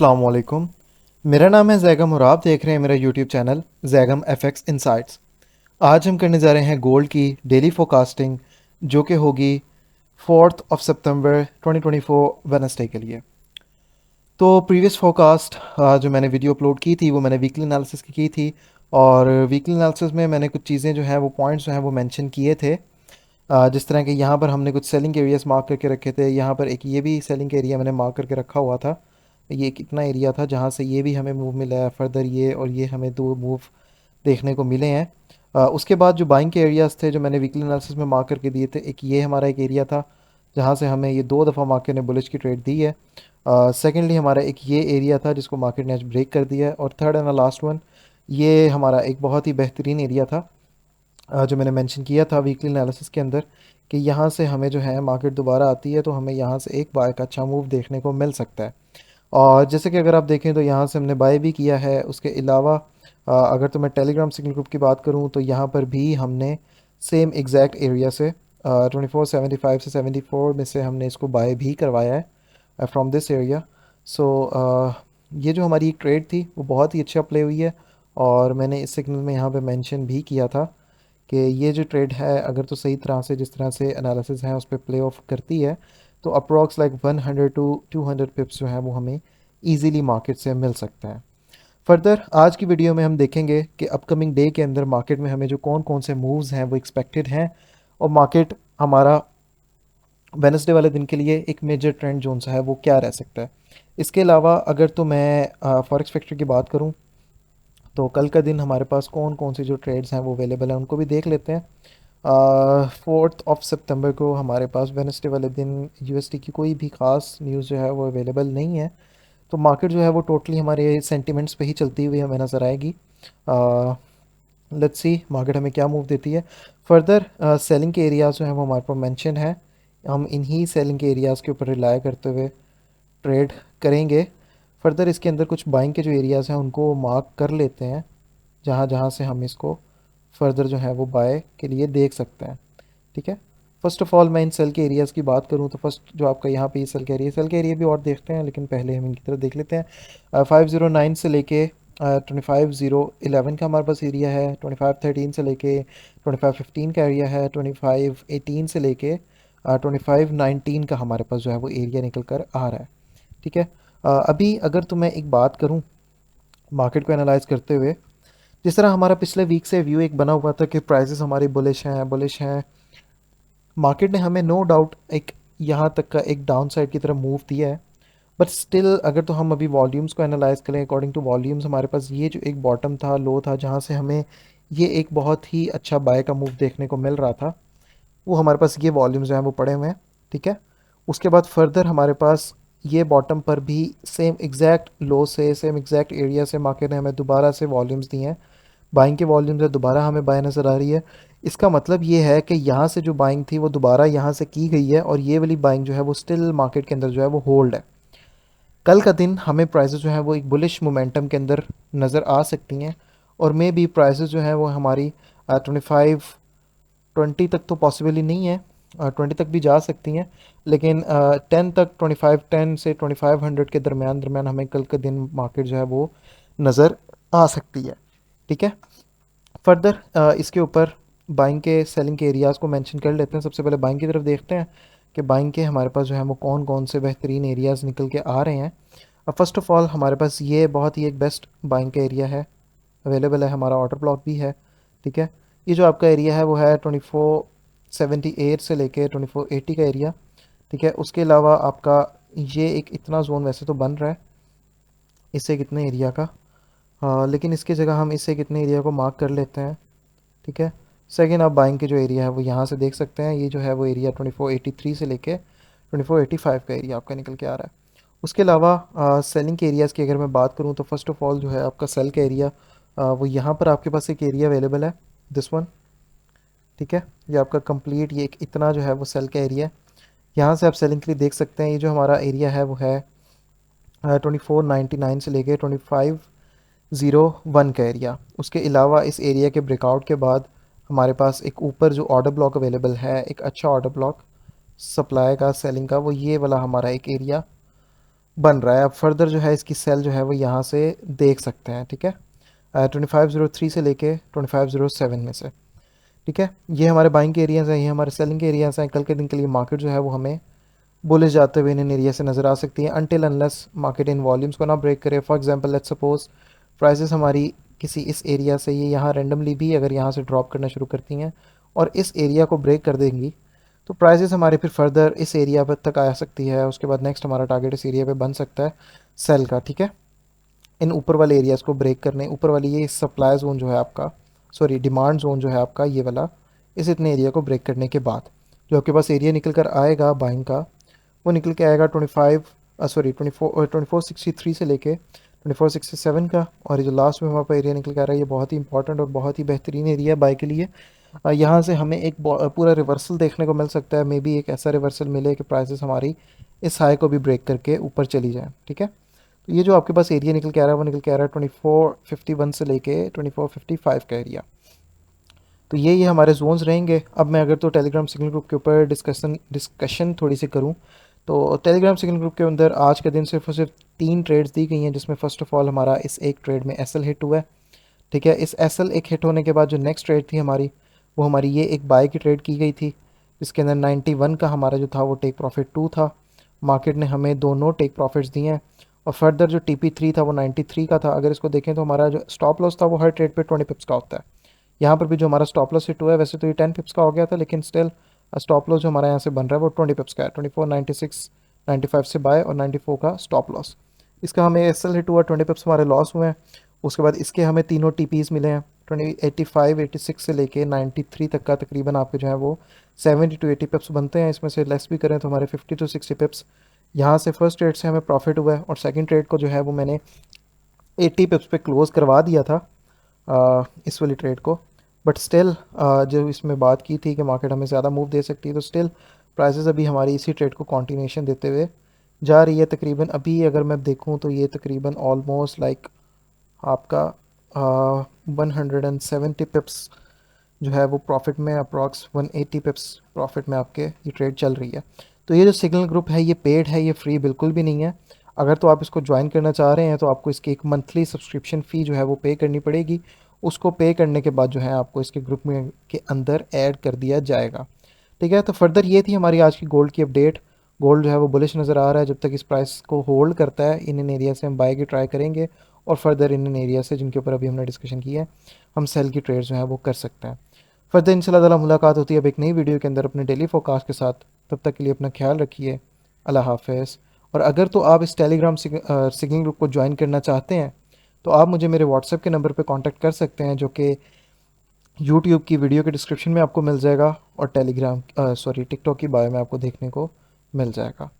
अस्सलाम वालेकुम। मेरा नाम है जैगम और आप देख रहे हैं मेरा YouTube channel Zaigham FX insights. आज हम करने जा रहे हैं गोल्ड की डेली फोरकास्टिंग जो कि होगी 4 सितंबर 2024 वेडनेसडे के लिए। तो प्रीवियस फोरकास्ट जो मैंने वीडियो अपलोड की थी वो मैंने वीकली एनालिसिस की थी और वीकली एनालिसिस में मैंने कुछ चीज़ें जो हैं वो पॉइंट्स जो हैं वो मेंशन किए थे। जिस तरह के यहाँ पर हमने कुछ सेलिंग एरियाज मार्क करके रखे थे। यहाँ पर एक ये भी सेलिंग एरिया मैंने मार्क करके रखा हुआ था। ये कितना एरिया था जहाँ से ये भी हमें मूव मिला है फर्दर, ये और ये हमें दो मूव देखने को मिले हैं। उसके बाद जो बाइंग के एरियाज़ थे जो मैंने वीकली एनालिसिस में मार्क करके दिए थे, एक ये हमारा एक एरिया था जहाँ से हमें ये 2 दफ़ा मार्केट ने बुलिश की ट्रेड दी है। सेकेंडली हमारा एक ये एरिया था जिसको मार्केट ने आज ब्रेक कर दिया है। और थर्ड एंड लास्ट वन, ये हमारा एक बहुत ही बेहतरीन एरिया था जो मैंने मेंशन किया था वीकली एनालिसिस के अंदर कि यहाँ से हमें जो है मार्केट दोबारा आती है तो हमें यहाँ से एक बाय का अच्छा मूव देखने को मिल सकता है। और जैसे कि अगर आप देखें तो यहाँ से हमने बाय भी किया है। उसके अलावा अगर तो मैं टेलीग्राम सिग्नल ग्रुप की बात करूँ तो यहाँ पर भी हमने सेम एग्जैक्ट एरिया से 2475 से 74 में से हमने इसको बाय भी करवाया है फ्रॉम दिस एरिया। सो ये जो हमारी एक ट्रेड थी वो बहुत ही अच्छा प्ले हुई है और मैंने इस सिग्नल में यहाँ पे मेंशन भी किया था कि ये जो ट्रेड है अगर तो सही तरह से जिस तरह से एनालिसिस है उस पर प्ले ऑफ करती है तो अप्रॉक्स लाइक 100 टू 200 पिप्स जो है वो हमें इजीली मार्केट से मिल सकता है। फर्दर आज की वीडियो में हम देखेंगे कि अपकमिंग डे के अंदर मार्केट में हमें जो कौन कौन से मूव्स हैं वो एक्सपेक्टेड हैं और मार्केट हमारा वेनसडे वाले दिन के लिए एक मेजर ट्रेंड जोन सा है वो क्या रह सकता है। इसके अलावा अगर तो मैं फॉरेक्स फैक्टर की बात करूं तो कल का दिन हमारे पास कौन कौन सी जो ट्रेड्स हैं वो अवेलेबल हैं उनको भी देख लेते हैं। 4 सितंबर को हमारे पास वेनसडे वाले दिन यूएसडी की कोई भी ख़ास न्यूज़ जो है वो अवेलेबल नहीं है। तो मार्केट जो है वो टोटली हमारे सेंटिमेंट्स पे ही चलती हुई हमें नज़र आएगी। लेट्स सी मार्केट हमें क्या मूव देती है। फर्दर सेलिंग के एरियाज़ जो हैं वो हमारे पास मेंशन है। हम इन्हीं सेलिंग के एरियाज़ के ऊपर रिलाय करते हुए ट्रेड करेंगे। फर्दर इसके अंदर कुछ बाइंग के जो एरियाज़ हैं उनको मार्क कर लेते हैं जहाँ जहाँ से हम इसको फर्दर जो है वो बाय के लिए देख सकते हैं। ठीक है। फर्स्ट ऑफ ऑल मैं इन सेल के एरियाज़ की बात करूँ तो फर्स्ट जो आपका यहाँ पे ये सेल के एरिया भी और देखते हैं, लेकिन पहले हम इनकी तरफ देख लेते हैं। 509 से लेके 25011 का हमारे पास एरिया है। 2513 से लेके 2515 का एरिया है। 2518 से लेके 2519 का हमारे पास जो है वो एरिया निकल कर आ रहा है। ठीक है। अभी अगर तो मैं एक बात करूं मार्केट को एनालाइज करते हुए, जिस तरह हमारा पिछले वीक से व्यू एक बना हुआ था कि प्राइसेस हमारी बुलिश हैं, मार्केट ने हमें नो डाउट एक यहाँ तक का एक डाउन साइड की तरफ मूव दिया है। बट स्टिल अगर तो हम अभी वॉल्यूम्स को एनालाइज करें अकॉर्डिंग टू वॉल्यूम्स, हमारे पास ये जो एक बॉटम था, लो था, जहाँ से हमें ये एक बहुत ही अच्छा बाय का मूव देखने को मिल रहा था, वो हमारे पास ये वॉल्यूम्स जो हैं वो पड़े हुए हैं। ठीक है। उसके बाद फर्दर हमारे पास ये बॉटम पर भी सेम एग्जैक्ट लो से सेम एग्जैक्ट एरिया से मार्केट ने हमें दोबारा से वॉल्यूम्स दिए हैं। बाइंग के वॉल्यूम से दोबारा हमें बाय नज़र आ रही है। इसका मतलब ये है कि यहाँ से जो बाइंग थी वो दोबारा यहाँ से की गई है और ये वाली बाइंग जो है वो स्टिल मार्केट के अंदर जो है वो होल्ड है। कल का दिन हमें प्राइसेस जो है वो एक बुलिश मोमेंटम के अंदर नज़र आ सकती हैं और मे बी प्राइसेस जो है वो हमारी 25-20 तक तो पॉसिबल ही नहीं है, 20 तक भी जा सकती हैं, लेकिन 10 तक, 25-10 से 2500 के दरमियान दरमियान हमें कल का दिन मार्केट जो है वो नज़र आ सकती है। ठीक है। फर्दर इसके ऊपर बाइंग के सेलिंग के एरियाज़ को मेंशन कर लेते हैं। सबसे पहले बाइंग की तरफ देखते हैं कि बाइंग के हमारे पास जो है वो कौन कौन से बेहतरीन एरियाज़ निकल के आ रहे हैं। फ़र्स्ट ऑफ़ ऑल हमारे पास ये बहुत ही एक बेस्ट बाइंग का एरिया है, अवेलेबल है, हमारा ऑर्डर ब्लॉक भी है। ठीक है। ये जो आपका एरिया है वो है 2478 से लेके 2480 का एरिया। ठीक है। उसके अलावा आपका ये एक इतना जोन वैसे तो बन रहा है इससे कितने एरिया का, हाँ, लेकिन इसकी जगह हम इससे कितने एरिया को मार्क कर लेते हैं। ठीक है। सेकेंड आप बाइंग के जो एरिया है वो यहाँ से देख सकते हैं। ये जो है वो एरिया 2483 से लेके 2485 का एरिया आपका निकल के आ रहा है। उसके अलावा सेलिंग के एरियाज़ की अगर मैं बात करूँ तो फर्स्ट ऑफ ऑल जो है आपका सेल का एरिया, वो यहाँ पर आपके पास एक एरिया अवेलेबल है, दिस वन। ठीक है। ये आपका कंप्लीट ये एक इतना जो है वो सेल का एरिया है। यहाँ से आप सेलिंग के लिए देख सकते हैं ये जो हमारा एरिया है वो है 2499 से लेके 2501 का एरिया। उसके अलावा इस एरिया के ब्रेकआउट के बाद हमारे पास एक ऊपर जो ऑर्डर ब्लॉक अवेलेबल है, एक अच्छा ऑर्डर ब्लॉक सप्लाई का सेलिंग का, वो ये वाला हमारा एक एरिया बन रहा है। अब फर्दर जो है इसकी सेल जो है वो यहाँ से देख सकते हैं, ठीक है, 2503 से लेके 2507 में से, ठीक है। ये हमारे बाइंग के एरियाज़ हैं, ये हमारे सेलिंग के एरियाज़ हैं। कल के दिन के लिए मार्केट जो है वो हमें बुलिश जाते हुए इन एरिया से नज़र आ सकती है, until unless market in volumes को ना ब्रेक करे। For example let's suppose prices हमारी किसी इस एरिया से, ये यहाँ रेंडमली भी अगर यहाँ से ड्रॉप करना शुरू करती हैं और इस एरिया को ब्रेक कर देंगी, तो प्राइसेस हमारे फिर फर्दर इस एरिया पर तक आ सकती है। उसके बाद नेक्स्ट हमारा टारगेट इस एरिया पे बन सकता है सेल का, ठीक है। इन ऊपर वाले एरियाज़ को ब्रेक करने, ऊपर वाली ये सप्लाई जोन जो है आपका, सॉरी डिमांड जोन जो है आपका ये वाला, इस इतने एरिया को ब्रेक करने के बाद जो आपके पास एरिया निकल कर आएगा बाइंग का, वो निकल के आएगा 2463 से लेके 2467 का। और ये जो लास्ट में हमारे पास एरिया निकल के आ रहा है, ये बहुत ही इंपॉर्टेंट और बहुत ही बेहतरीन एरिया है बाई के लिए। यहाँ से हमें एक पूरा रिवर्सल देखने को मिल सकता है। मे बी एक ऐसा रिवर्सल मिले कि प्राइसेस हमारी इस हाई को भी ब्रेक करके ऊपर चली जाए, ठीक है। तो ये जो आपके पास एरिया निकल के आ रहा है वो निकल के आ रहा है 2451 से लेके 2455 का एरिया। तो ये हमारे जोन्स रहेंगे। अब मैं अगर तो टेलीग्राम सिग्नल ग्रुप के ऊपर डिस्कशन थोड़ी सी करूँ, तो टेलीग्राम सिग्नल ग्रुप के अंदर आज के दिन सिर्फ और सिर्फ 3 ट्रेड्स दी गई हैं, जिसमें फ़र्स्ट ऑफ ऑल हमारा इस एक ट्रेड में एसएल हिट हुआ है, ठीक है। इस एसएल एक हिट होने के बाद जो नेक्स्ट ट्रेड थी हमारी, वो हमारी ये एक बाय की ट्रेड की गई थी, जिसके अंदर 91 का हमारा जो था वो टेक प्रॉफिट 2 था। मार्केट ने हमें दोनों टेक प्रॉफिट्स दिए हैं। और फर्दर जो TP3 था वो 93 का था। अगर इसको देखें तो हमारा जो स्टॉप लॉस था वो हर ट्रेड पे 20 पिप्स का होता है। यहाँ पर भी जो हमारा स्टॉप लॉस हिट हुआ है, वैसे तो ये 10 पिप्स का हो गया था, लेकिन स्टिल स्टॉप लॉस जो हमारा यहाँ से बन रहा है वो 20 पिप्स का है। 2496 95 से बाय और 94 का स्टॉप लॉस। इसका हमें एसएल हिट हुआ, 20 पिप्स हमारे लॉस हुए हैं। उसके बाद इसके हमें तीनों टीपीज मिले हैं, 85 86 से लेके 93 तक का तकरीबन आपके जो है वो 70 टू 80 पिप्स बनते हैं। इसमें से लेस भी करें तो हमारे 50 टू 60 पिप्स यहाँ से फर्स्ट ट्रेड से हमें प्रॉफिट हुआ है। और सेकंड ट्रेड को जो है वो मैंने 80 पिप्स पे क्लोज करवा दिया था इस वाली ट्रेड को। बट स्टिल जो इसमें बात की थी कि मार्केट हमें ज़्यादा मूव दे सकती है, तो स्टिल प्राइसेस अभी हमारी इसी ट्रेड को कॉन्टिन्यूशन देते हुए जा रही है। तकरीबन अभी अगर मैं देखूँ तो ये तकरीबन ऑलमोस्ट लाइक आपका 170 पिप्स जो है वो प्रॉफिट में, अप्रॉक्स 180 पिप्स प्रॉफिट में आपके ये ट्रेड चल रही है। तो ये जो सिग्नल ग्रुप है ये पेड है, ये फ्री बिल्कुल भी नहीं है। अगर तो आप इसको ज्वाइन करना चाह रहे हैं तो आपको इसकी एक मंथली सब्सक्रिप्शन फ़ी जो है वो पे करनी पड़ेगी। उसको पे करने के बाद जो है आपको इसके ग्रुप में के अंदर ऐड कर दिया जाएगा, ठीक है। तो फर्दर ये थी हमारी आज की गोल्ड की अपडेट। गोल्ड जो है वो बुलिश नज़र आ रहा है। जब तक इस प्राइस को होल्ड करता है, इन एरिया से हम बाय की ट्राई करेंगे और फर्दर इन एरिया से जिनके ऊपर अभी हमने डिस्कशन किया है हम सेल की ट्रेड जो है वो कर सकते हैं। फर्दर इंशाल्लाह ताला मुलाकात होती है अब एक नई वीडियो के अंदर अपने डेली फोरकास्ट के साथ। तब तक के लिए अपना ख्याल रखिए। अल्लाह हाफ़िज़। और अगर तो आप इस टेलीग्राम सिग्नल ग्रुप को ज्वाइन करना चाहते हैं तो आप मुझे मेरे व्हाट्सएप के नंबर पर कांटेक्ट कर सकते हैं, जो कि यूट्यूब की वीडियो के डिस्क्रिप्शन में आपको मिल जाएगा और टेलीग्राम सॉरी टिकटॉक की बायो में आपको देखने को मिल जाएगा।